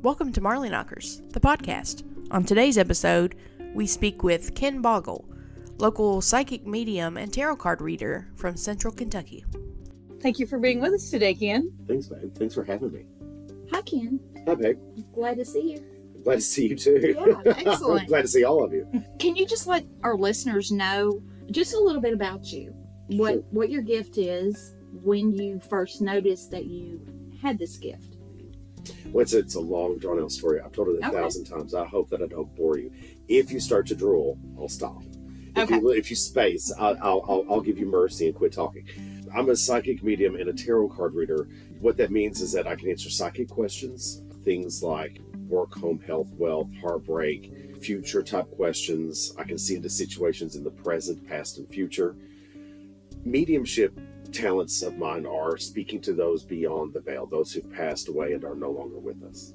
Welcome to Marley Knockers, the podcast. On today's episode, we speak with Ken Boggle, local psychic medium and tarot card reader from Central Kentucky. Thank you for being with us today, Ken. Thanks, babe. Thanks for having me. Hi, Ken. Hi, babe. Glad to see you. Glad to see you, too. Yeah, excellent. Glad to see all of you. Can you just let our listeners know just a little bit about you? What your gift is, when you first noticed that you had this gift? Well, it's a long, drawn-out story. I've told it 1,000 times. I hope that I don't bore you. If you start to drool, I'll stop. If you space, I'll give you mercy and quit talking. I'm a psychic medium and a tarot card reader. What that means is that I can answer psychic questions, things like work, home, health, wealth, heartbreak, future type questions. I can see into situations in the present, past, and future. Mediumship talents of mine are speaking to those beyond the veil, those who've passed away and are no longer with us.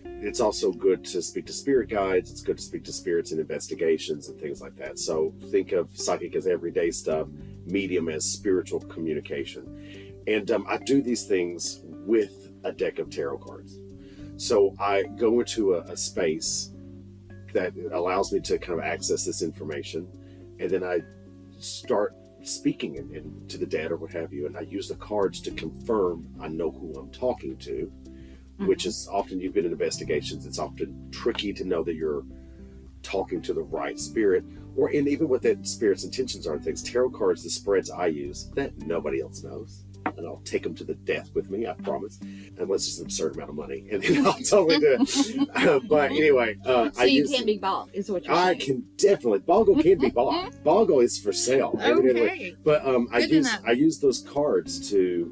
It's also good to speak to spirit guides. It's good to speak to spirits in investigations and things like that. So think of psychic as everyday stuff, medium as spiritual communication. And I do these things with a deck of tarot cards. So I go into a space that allows me to kind of access this information, and then I start speaking to the dead or what have you, and I use the cards to confirm I know who I'm talking to, which is often, you've been in investigations, it's often tricky to know that you're talking to the right spirit, and even what that spirit's intentions are and things. Tarot cards, the spreads I use, that nobody else knows, and I'll take them to the death with me, I promise, unless it's an absurd amount of money, and then I'll totally do it. But anyway, so you can be bought, is what you're saying. I can definitely. Boggle can be bought. Boggle is for sale. Okay. But I use those cards to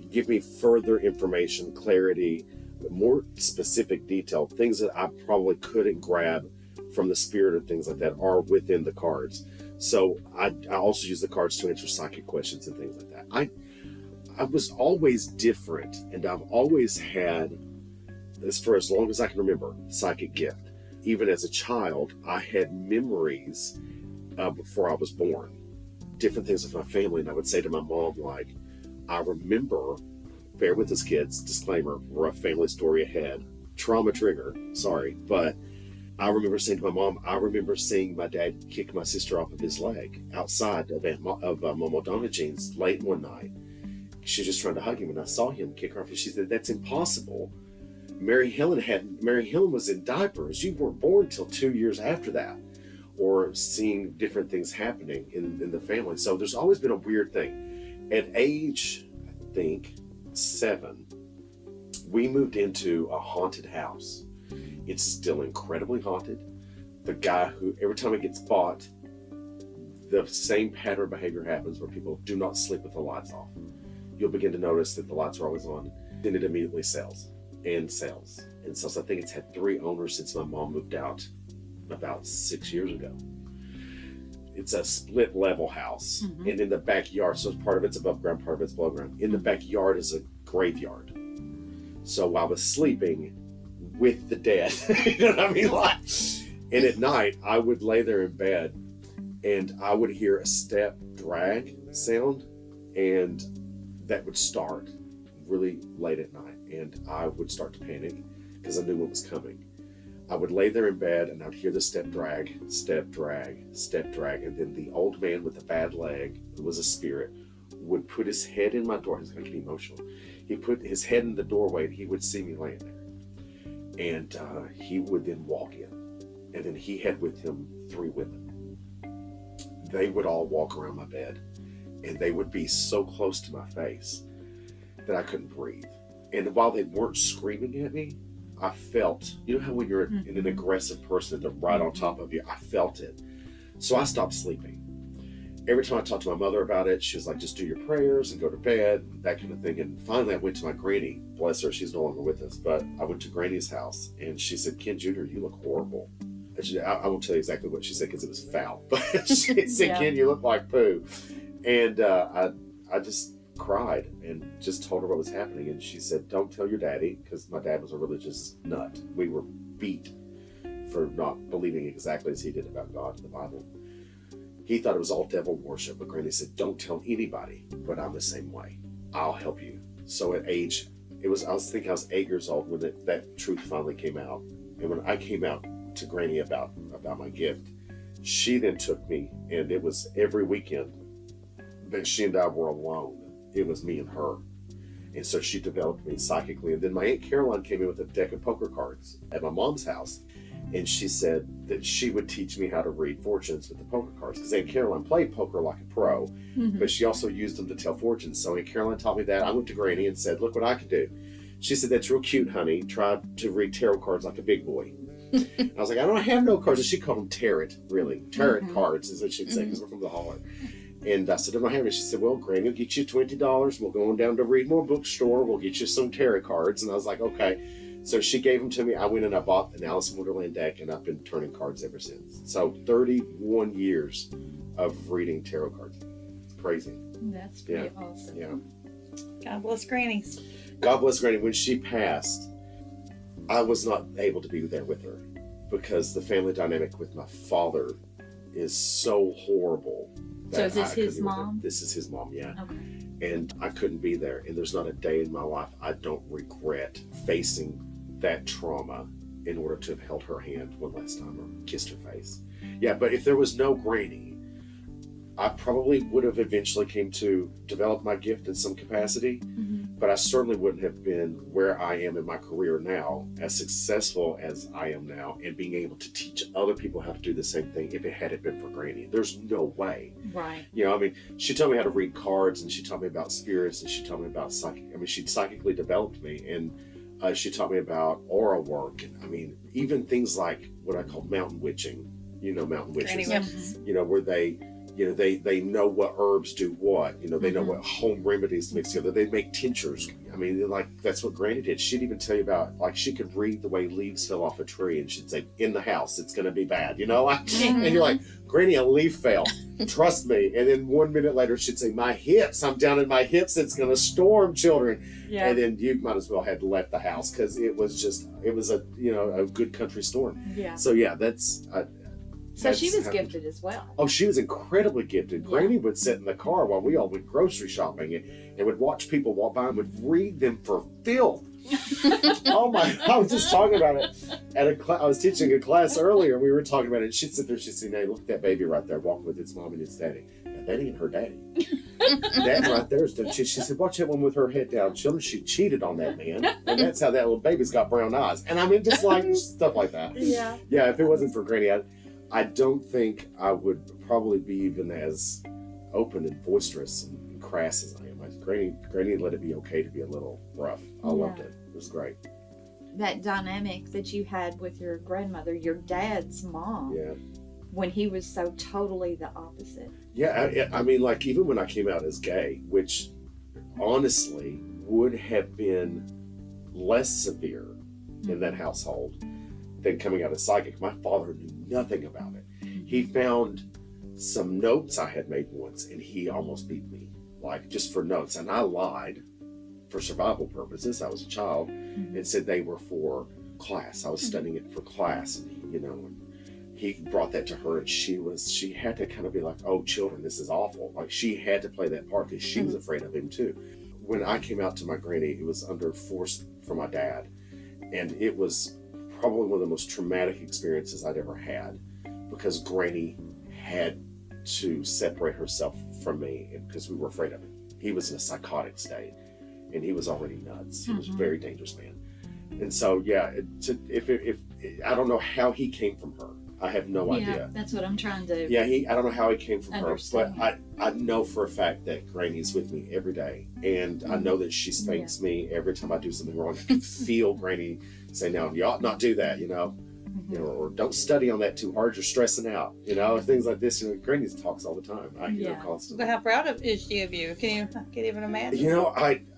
give me further information, clarity, more specific detail, things that I probably couldn't grab from the spirit or things like that are within the cards. So I also use the cards to answer psychic questions and things like that. I was always different, and I've always had, this for as long as I can remember, psychic gift. Even as a child, I had memories before I was born. Different things with my family, and I would say to my mom, like, I remember, bear with us kids, disclaimer, we're a family story ahead. Trauma trigger, sorry, but I remember saying to my mom, I remember seeing my dad kick my sister off of his leg outside of Mama Donna Jean's late one night. She was just trying to hug him, and I saw him kick her off, and she said, "That's impossible. Mary Helen was in diapers. You weren't born till 2 years after that." Or seeing different things happening in the family. So there's always been a weird thing. At age, I think, 7, we moved into a haunted house. It's still incredibly haunted. The guy who, every time it gets bought, the same pattern of behavior happens where people do not sleep with the lights off. You'll begin to notice that the lights are always on. Then it immediately sells and sells and sells. I think it's had 3 owners since my mom moved out about 6 years ago. It's a split level house, and in the backyard, so part of it's above ground, part of it's below ground. In the backyard is a graveyard. So I was sleeping with the dead, you know what I mean? Like, and at night I would lay there in bed, and I would hear a step drag sound, and that would start really late at night, and I would start to panic because I knew what was coming. I would lay there in bed, and I'd hear the step drag, step drag, step drag, and then the old man with the bad leg, who was a spirit, would put his head in my door. He's going to get emotional. He put his head in the doorway, and he would see me laying there, and he would then walk in, and then he had with him 3 women. They would all walk around my bed, and they would be so close to my face that I couldn't breathe. And while they weren't screaming at me, I felt, you know how when you're in an aggressive person, they're right on top of you, I felt it. So I stopped sleeping. Every time I talked to my mother about it, she was like, just do your prayers and go to bed, that kind of thing. And finally I went to my granny, bless her, she's no longer with us, but I went to Granny's house, and she said, "Ken Jr., you look horrible." I won't tell you exactly what she said because it was foul, but she said, Yeah. "Ken, you look like poo." And I just cried and just told her what was happening, and she said, "Don't tell your daddy," because my dad was a religious nut. We were beat for not believing exactly as he did about God and the Bible. He thought it was all devil worship, but Granny said, "Don't tell anybody, but I'm the same way. I'll help you." So at age I was thinking I was 8 years old when that truth finally came out. And when I came out to Granny about my gift, she then took me, and it was every weekend that she and I were alone. It was me and her. And so she developed me psychically. And then my Aunt Caroline came in with a deck of poker cards at my mom's house. And she said that she would teach me how to read fortunes with the poker cards. Because Aunt Caroline played poker like a pro, but she also used them to tell fortunes. So Aunt Caroline taught me that. I went to Granny and said, look what I can do. She said, that's real cute, honey. Try to read tarot cards like a big boy. I was like, I don't have no cards. And she called them tarot, really. Tarot cards is what she'd say, because we're from the holler. And I said, I don't have it. She said, well, Granny will get you $20. We'll go on down to Readmore Bookstore. We'll get you some tarot cards. And I was like, okay. So she gave them to me. I went and I bought an Alice in Wonderland deck, and I've been turning cards ever since. So 31 years of reading tarot cards. It's crazy. That's pretty awesome. Yeah. God bless grannies. God bless Granny. When she passed, I was not able to be there with her because the family dynamic with my father is so horrible. So is this his mom? This is his mom, yeah. Okay. And I couldn't be there. And there's not a day in my life I don't regret facing that trauma in order to have held her hand one last time or kissed her face. Yeah, but if there was no Granny, I probably would have eventually came to develop my gift in some capacity. But I certainly wouldn't have been where I am in my career now, as successful as I am now, and being able to teach other people how to do the same thing if it hadn't been for Granny. There's no way. Right. You know, I mean, she taught me how to read cards, and she taught me about spirits, and she taught me about she psychically developed me, and she taught me about aura work. And I mean, even things like what I call mountain witching. You know, mountain witches. You know, where they know what herbs do what. You know, they know what home remedies to mix together. They make tinctures. I mean, like, that's what Granny did. She'd even tell you about, like, she could read the way leaves fell off a tree, and she'd say, in the house, it's going to be bad, you know? And you're like, Granny, a leaf fell. Trust me. And then 1 minute later, she'd say, my hips, I'm down in my hips. It's going to storm, children. Yeah. And then you might as well have left the house because it was a good country storm. Yeah. So, yeah, So she was gifted as well. Oh, she was incredibly gifted. Yeah. Granny would sit in the car while we all went grocery shopping and would watch people walk by and would read them for filth. Oh my! I was just talking about it I was teaching a class earlier. We were talking about it. And she'd sit there. She'd say, "Hey, look at that baby right there walking with its mom and its daddy. Now, that ain't her daddy. That right there is." She said, "Watch that one with her head down. Children, she cheated on that man, and that's how that little baby's got brown eyes." And I mean, just like stuff like that. Yeah. Yeah. If it wasn't for Granny, I don't think I would probably be even as open and boisterous and crass as I am. Granny let it be okay to be a little rough. I loved it. It was great. That dynamic that you had with your grandmother, your dad's mom, when he was so totally the opposite. Yeah, I mean, like, even when I came out as gay, which honestly would have been less severe in that household than coming out as psychic. My father knew nothing about it. He found some notes I had made once, and he almost beat me, like, just for notes. And I lied for survival purposes. I was a child, and said they were for class. I was studying it for class, and he brought that to her, and she had to kind of be like, oh, children, this is awful. Like, she had to play that part because she was afraid of him too. When I came out to my Granny, it was under force from my dad, and it was probably one of the most traumatic experiences I'd ever had, because Granny had to separate herself from me because we were afraid of him. He was in a psychotic state, and he was already nuts. He was a very dangerous man. And so, yeah, if I don't know how he came from her. I have no idea. That's what I'm trying to. Yeah, I don't know how he came from understand. her, but I know for a fact that Granny's with me every day, and I know that she spanks me every time I do something wrong. I can feel Granny say, "No, you ought not do that," or "Don't study on that too hard. You're stressing out," things like this. Granny talks all the time. I hear her constantly. But how proud is she of you? Can you even imagine?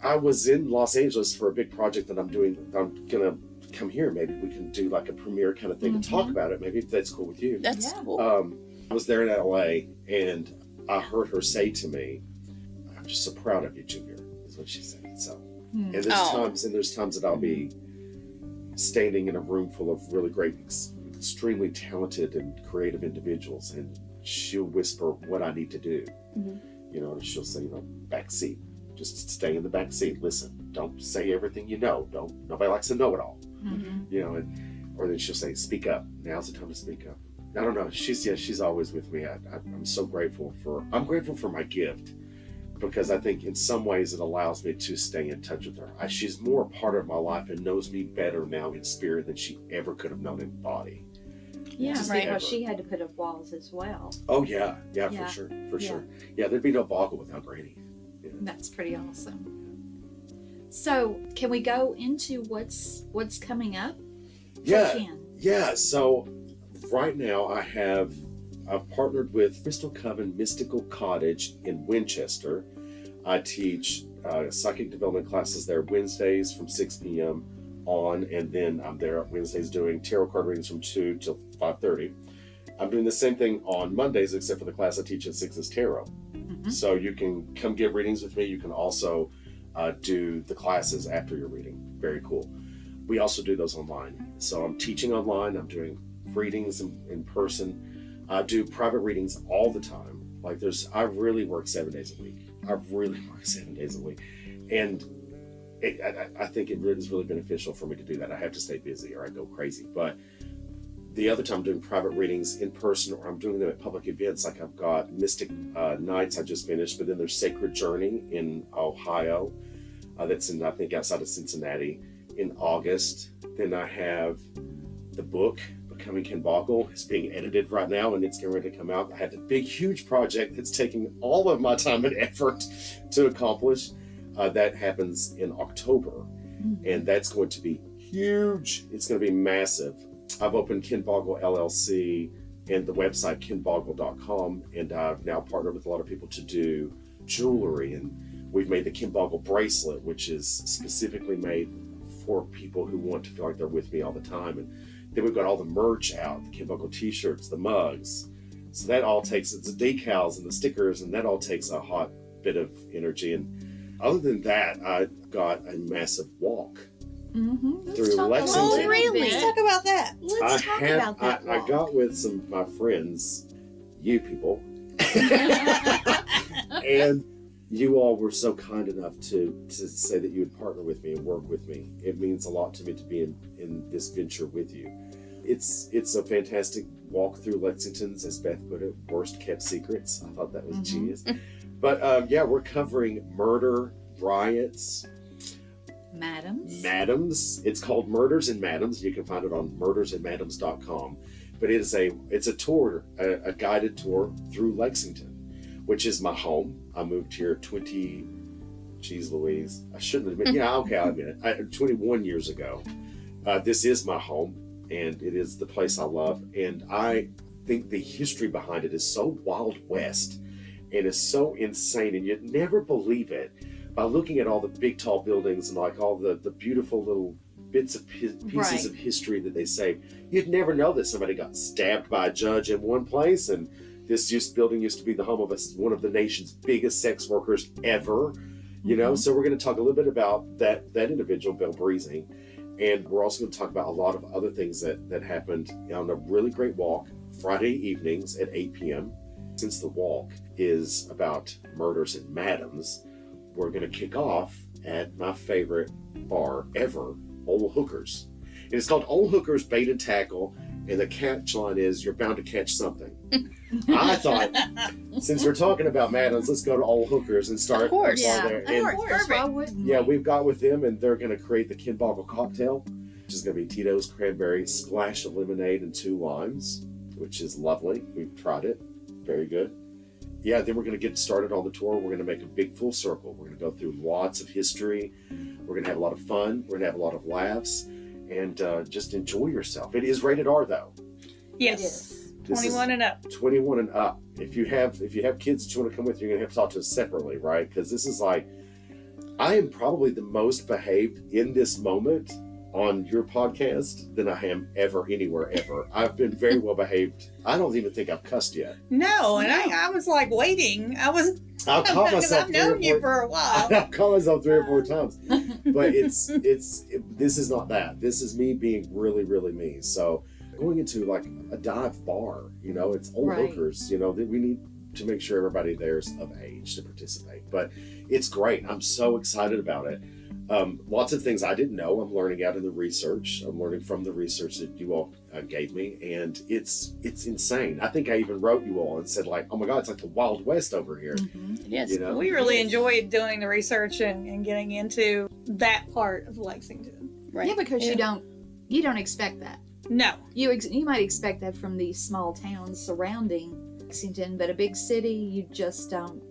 I was in Los Angeles for a big project that I'm doing. I'm gonna come here. Maybe we can do like a premiere kind of thing and talk about it. Maybe if that's cool with you. That's cool. I was there in LA, and I heard her say to me, "I'm just so proud of you, Junior," is what she said. So, and there's times that I'll be standing in a room full of really great, extremely talented and creative individuals, and she'll whisper what I need to do. And she'll say, back seat. Just stay in the back seat. Listen. don't say everything you know. Nobody likes to know it all. Mm-hmm. Or then she'll say, speak up. Now's the time to speak up. I don't know. She's always with me. I'm so grateful for my gift, because I think in some ways it allows me to stay in touch with her. She's more a part of my life and knows me better now in spirit than she ever could have known in body. Yeah, Just right. ever. She had to put up walls as well. Oh yeah, Yeah. for sure. Yeah, there'd be no Boggle without Granny. Yeah. That's pretty awesome. So, can we go into what's coming up? Yeah, We can. yeah. So right now I've partnered with Crystal Coven Mystical Cottage in Winchester. I teach psychic development classes there Wednesdays from 6 p.m. on, and then I'm there on Wednesdays doing tarot card readings from 2 till 5:30. I'm doing the same thing on Mondays, except for the class I teach at 6 is tarot. Mm-hmm. So you can come get readings with me. You can also do the classes after your reading. Very cool. We also do those online. So I'm teaching online. I'm doing readings in person. I do private readings all the time. I really work 7 days a week. And I think it is really beneficial for me to do that. I have to stay busy or I go crazy. But the other time I'm doing private readings in person, or I'm doing them at public events. Like I've got Mystic Nights I just finished, but then there's Sacred Journey in Ohio. That's I think outside of Cincinnati in August. Then I have the book, Becoming Ken Boggle. It's being edited right now and it's getting ready to come out. I have the big, huge project that's taking all of my time and effort to accomplish. That happens in October. And that's going to be huge. It's going to be massive. I've opened Ken Boggle LLC and the website kenboggle.com, and I've now partnered with a lot of people to do jewelry, and we've made the Ken Boggle bracelet, which is specifically made for people who want to feel like they're with me all the time. And then we've got all the merch out, the Ken Boggle t-shirts, the mugs. So that all takes, it's the decals and the stickers, and that all takes a hot bit of energy. And other than that, I got a massive walk through Lexington. Oh, really? Let's talk about that. Let's talk about that. I got with some of my friends, you people, and you all were so kind enough to say that you would partner with me and work with me. It means a lot to me to be in this venture with you. It's a fantastic walk through Lexington's, as Beth put it, worst kept secrets. I thought that was genius. But yeah, we're covering murder, riots, madams. It's called Murders and Madams. You can find it on murdersandmadams.com. But it's a tour, a guided tour through Lexington, which is my home. I moved here 20, I shouldn't have been, yeah, okay, I'll admit it, 21 years ago. This is my home, and it is the place I love. And I think the history behind it is so Wild West, and it's so insane, and you'd never believe it by looking at all the big tall buildings and like all the beautiful little bits of pieces of history that they saved. You'd never know that somebody got stabbed by a judge in one place, and this building used to be the home of one of the nation's biggest sex workers ever. You know, so we're going to talk a little bit about that individual, Bill Breezing, and we're also going to talk about a lot of other things that happened on a really great walk Friday evenings at 8 p.m. Since the walk is about murders and madams, we're going to kick off at my favorite bar ever, Old Hookers. And it's called Old Hookers Bait and Tackle, and the catch line is, you're bound to catch something. I thought, since we're talking about madams, let's go to Old Hookers and start. Of course. There. Of course. Why wouldn't we? Yeah, we've got with them, and they're going to create the Ken Boggle cocktail, which is going to be Tito's cranberry, splash of lemonade, and 2 limes, which is lovely. We've tried it. Very good. Yeah, then we're going to get started on the tour. We're going to make a big full circle. We're going to go through lots of history. We're going to have a lot of fun. We're going to have a lot of laughs, and just enjoy yourself. It is rated R, though. Yes. It is. 21 and up. 21 and up. If you have kids that you want to come with, you're going to have to talk to us separately, right? Because this is like, I am probably the most behaved in this moment on your podcast than I am ever anywhere ever. I've been very well behaved. I don't even think I've cussed yet. No, and I was like waiting. I'll call because myself I've known you for a while. I'll call myself 3 or 4 times. But this is not that. This is me being really, really me. So going into like a dive bar, you know, it's Old Hookers, you know, that we need to make sure everybody there's of age to participate. But it's great. I'm so excited about it. Lots of things I didn't know. I'm learning out in the research. I'm learning from the research that you all gave me, and it's insane. I think I even wrote you all and said, like, oh my God, it's like the Wild West over here. It is. You know? We really enjoyed doing the research and getting into that part of Lexington. Right. Yeah, because you don't expect that. No. You might expect that from these small towns surrounding Lexington, but a big city, you just don't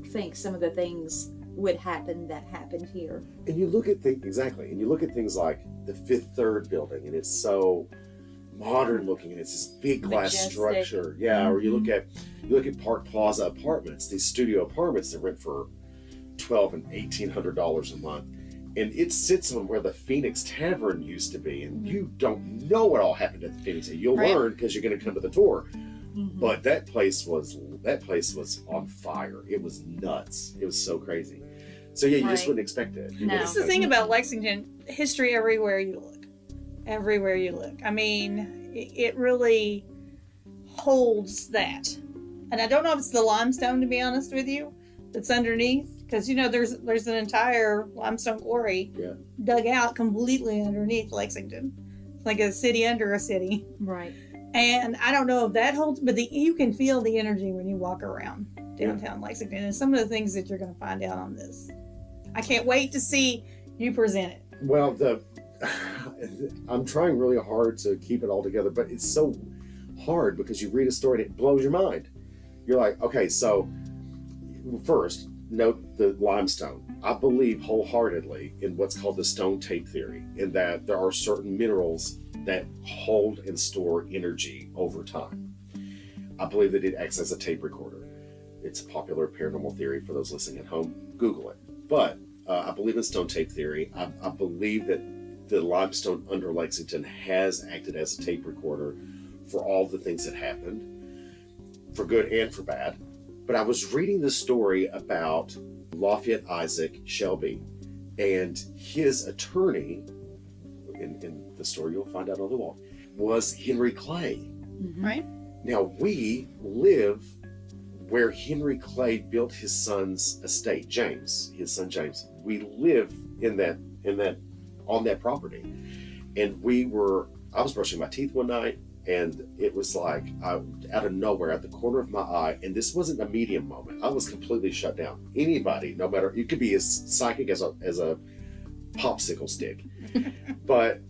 think some of the things would happen that happened here. And you look at things and you look at things like the Fifth Third building, and it's so modern looking, and it's this big glass Majestic. structure. Yeah, or you look at Park Plaza apartments, these studio apartments that rent for $1,200 and $1,800 a month, and it sits on where the Phoenix Tavern used to be, and you don't know what all happened at the Phoenix. You'll learn because you're going to come to the tour. But that place was on fire. It was nuts. It was so crazy. So yeah, you just wouldn't expect it. No. That's the thing about Lexington. History everywhere you look. Everywhere you look. I mean, it really holds that. And I don't know if it's the limestone, to be honest with you, that's underneath. Because, there's an entire limestone quarry dug out completely underneath Lexington. It's like a city under a city. Right. And I don't know if that holds, but you can feel the energy when you walk around downtown Lexington. And some of the things that you're going to find out on this. I can't wait to see you present it. Well, I'm trying really hard to keep it all together, but it's so hard because you read a story and it blows your mind. You're like, okay, so first, note the limestone. I believe wholeheartedly in what's called the stone tape theory, in that there are certain minerals that hold and store energy over time. I believe that it acts as a tape recorder. It's a popular paranormal theory for those listening at home. Google it. But I believe in stone tape theory. I believe that the limestone under Lexington has acted as a tape recorder for all the things that happened, for good and for bad. But I was reading the story about Lafayette Isaac Shelby and his attorney, in the story you'll find out on the wall, was Henry Clay. Right. Now, we live where Henry Clay built his son's estate, his son James. We live on that property. And I was brushing my teeth one night, and it was like out of nowhere, at the corner of my eye, and this wasn't a medium moment. I was completely shut down. Anybody, no matter, you could be as psychic as a popsicle stick. But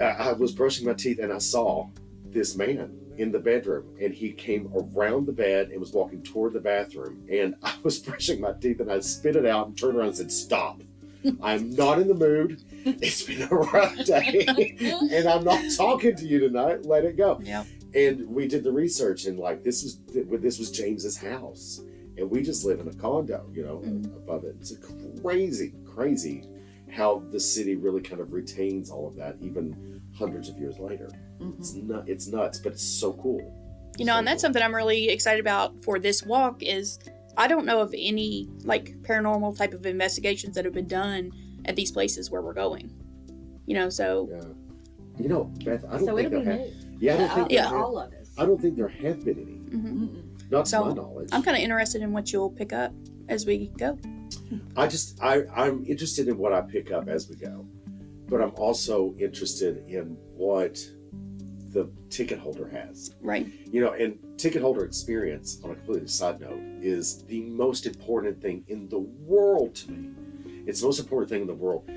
I was brushing my teeth and I saw this man in the bedroom, and he came around the bed and was walking toward the bathroom, and I was brushing my teeth and I spit it out and turned around and said, "Stop. I'm not in the mood. It's been a rough day and I'm not talking to you tonight. Let it go." Yep. And we did the research, and like this was James's house, and we just live in a condo, above it. It's crazy how the city really kind of retains all of that, even hundreds of years later. It's nuts, but it's so cool. And that's something I'm really excited about for this walk is I don't know of any like paranormal type of investigations that have been done at these places where we're going. So. Yeah. Beth, I don't So think it'll be there new. Yeah, I don't think there have. all of us. I don't think there have been any. Not to my knowledge. I'm kind of interested in what you'll pick up as we go. I'm interested in what I pick up as we go, but I'm also interested in what the ticket holder has. Right. And ticket holder experience, on a completely side note, is the most important thing in the world to me. It's the most important thing in the world.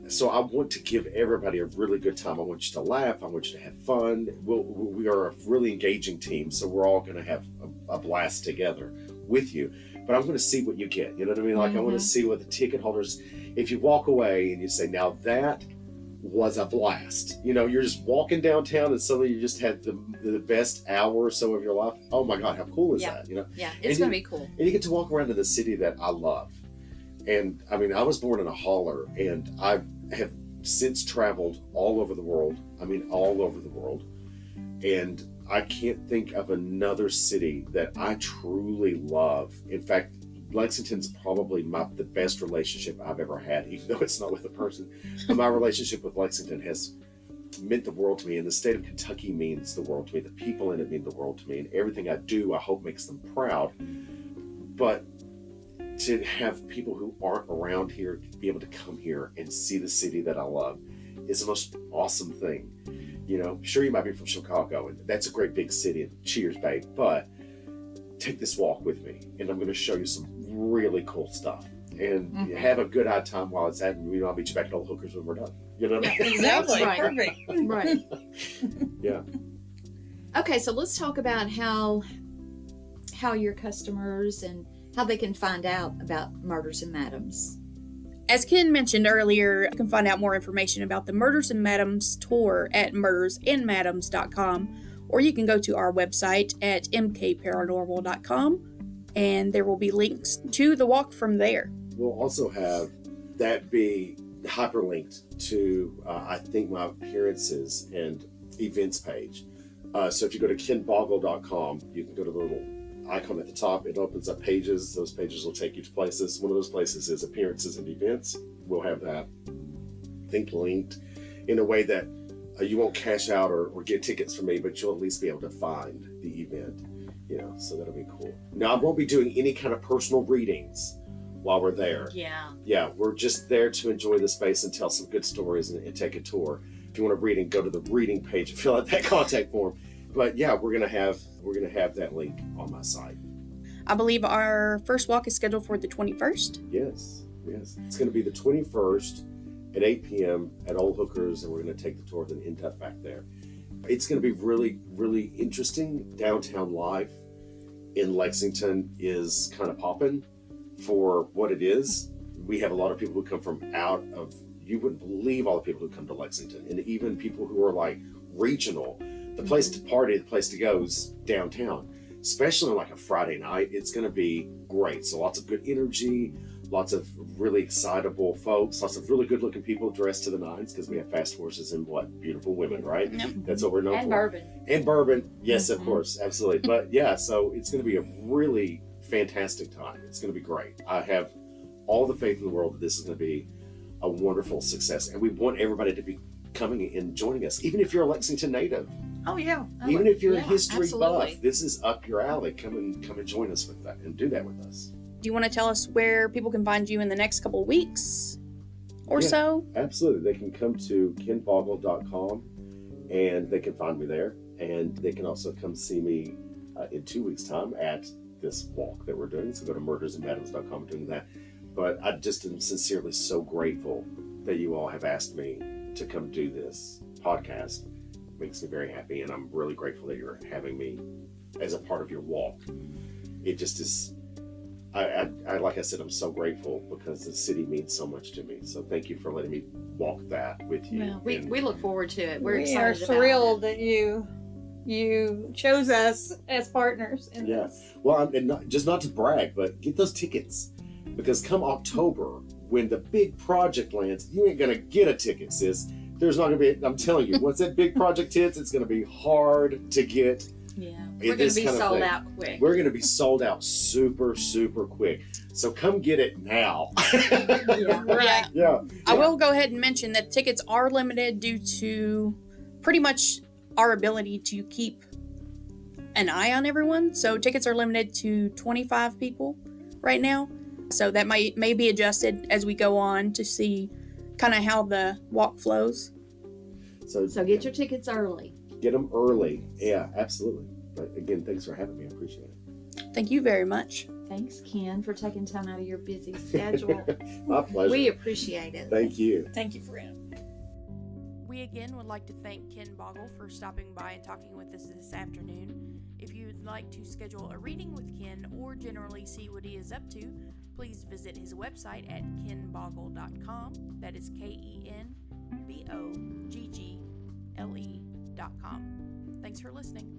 So I want to give everybody a really good time. I want you to laugh. I want you to have fun. We are a really engaging team, so we're all going to have a blast together with you. But I'm going to see what you get. You know what I mean? Like I want to see what the ticket holders, if you walk away and you say, now that was a blast. You're just walking downtown and suddenly you just had the best hour or so of your life. Oh my God, how cool is that? Yeah, it's going to be cool. And you get to walk around in the city that I love. And I mean, I was born in a holler, and I have since traveled all over the world. And I can't think of another city that I truly love. In fact, Lexington's probably the best relationship I've ever had, even though it's not with a person. But my relationship with Lexington has meant the world to me, and the state of Kentucky means the world to me. The people in it mean the world to me, and everything I do, I hope makes them proud. But to have people who aren't around here be able to come here and see the city that I love is the most awesome thing. You know, sure, you might be from Chicago, and that's a great big city, and cheers, babe, but take this walk with me, and I'm going to show you some really cool stuff. And have a good time while it's at, and I'll meet you back at Old Hookers when we're done. You know what I mean? Exactly. Right. Perfect. Right. Yeah. Okay, so let's talk about how your customers and how they can find out about Murders and Madams. As Ken mentioned earlier, you can find out more information about the Murders and Madams tour at murdersandmadams.com, or you can go to our website at mkparanormal.com, and there will be links to the walk from there. We'll also have that be hyperlinked to, I think, my appearances and events page. So if you go to kenboggle.com, you can go to the little icon at the top. It opens up pages. Those pages will take you to places. One of those places is appearances and events. We'll have that, I think, linked in a way that you won't cash out or get tickets from me, but you'll at least be able to find the event. You know, so that'll be cool. Now, I won't be doing any kind of personal readings while we're there. Yeah, we're just there to enjoy the space and tell some good stories and take a tour. If you want a reading, go to the reading page and fill out that contact form. But yeah, we're gonna have that link on my site. I believe our first walk is scheduled for the 21st. Yes. It's gonna be the 21st at 8 p.m. at Old Hookers, and we're gonna take the tour of the in-depth back there. It's gonna be really, really interesting. Downtown life in Lexington is kind of popping for what it is. We have a lot of people who come from out of, you wouldn't believe all the people who come to Lexington, and even people who are like regional. The place to party, the place to go is downtown, especially on like a Friday night. It's going to be great. So lots of good energy, lots of really excitable folks, lots of really good looking people dressed to the nines, because we have fast horses and beautiful women, right? Yep. That's what we're known And for. bourbon. And bourbon. Yes, of course. Absolutely. But yeah, so it's going to be a really fantastic time. It's going to be great. I have all the faith in the world that this is going to be a wonderful success. And we want everybody to be coming and joining us, even if you're a Lexington native. Oh yeah. Even if you're a history absolutely. buff, this is up your alley. Come and join us with that and do that with us. Do you want to tell us where people can find you in the next couple weeks or Yeah. so? Absolutely. They can come to kenboggle.com and they can find me there. And they can also come see me in 2 weeks' time at this walk that we're doing. So go to murdersandmadams.com doing that. But I just am sincerely so grateful that you all have asked me to come do this podcast. It makes me very happy, and I'm really grateful that you're having me as a part of your walk. It just is, I like I said, I'm so grateful because the city means so much to me. So thank you for letting me walk that with you. Well, we look forward to it. We're We excited are about thrilled it. that you chose us as partners in Yeah. this. Well, and not to brag, but get those tickets, because come October, when the big project lands, you ain't gonna get a ticket, sis. There's not gonna be. I'm telling you, once that big project hits, it's gonna be hard to get. Yeah. in We're going this to be kind of sold thing. out quick. We're gonna be sold out super, super quick. So come get it now. Yeah. Right. Yeah. I will go ahead and mention that tickets are limited due to pretty much our ability to keep an eye on everyone. So tickets are limited to 25 people right now. So that may be adjusted as we go on to see kind of how the walk flows. So So get your tickets early. get them early. Yeah, absolutely. But again, thanks for having me. I appreciate it. Thank you very much. Thanks, Ken, for taking time out of your busy schedule. My pleasure. We appreciate it. Thank you. Thank you, friend. We again would like to thank Ken Boggle for stopping by and talking with us this afternoon. If you would like to schedule a reading with Ken or generally see what he is up to, please visit his website at kenboggle.com. That is KenBoggle.com. Thanks for listening.